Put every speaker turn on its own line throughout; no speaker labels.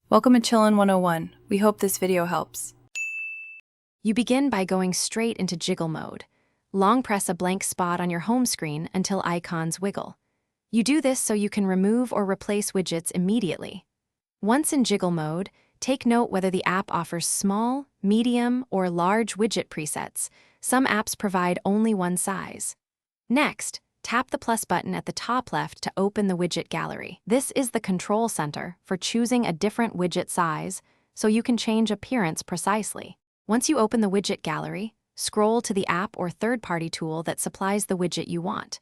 Welcome to Chillin' 101. We hope this video helps.
You begin by going straight into jiggle mode. Long press a blank spot on your home screen until icons wiggle. You do this so you can remove or replace widgets immediately. Once in jiggle mode, take note whether the app offers small, medium, or large widget presets. Some apps provide only one size. Next, tap the plus button at the top left to open the widget gallery. This is the control center for choosing a different widget size, so you can change appearance precisely. Once you open the widget gallery, scroll to the app or third-party tool that supplies the widget you want.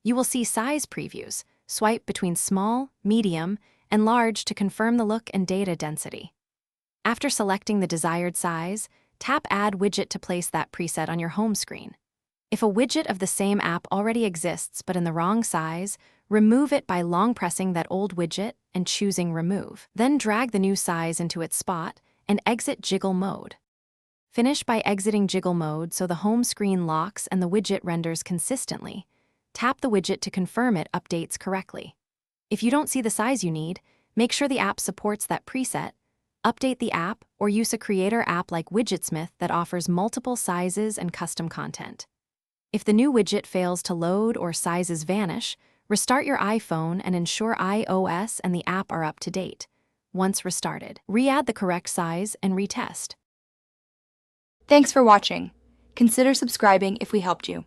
You will see size previews. Swipe between small, medium, and large to confirm the look and data density. After selecting the desired size, tap Add Widget to place that preset on your home screen. If a widget of the same app already exists but in the wrong size, remove it by long pressing that old widget and choosing Remove. Then drag the new size into its spot and exit jiggle mode. Finish by exiting jiggle mode so the home screen locks and the widget renders consistently. Tap the widget to confirm it updates correctly. If you don't see the size you need, make sure the app supports that preset, update the app, or use a creator app like Widgetsmith that offers multiple sizes and custom content. If the new widget fails to load or sizes vanish, restart your iPhone and ensure iOS and the app are up to date. Once restarted, re-add the correct size and retest.
Thanks for watching. Consider subscribing if we helped you.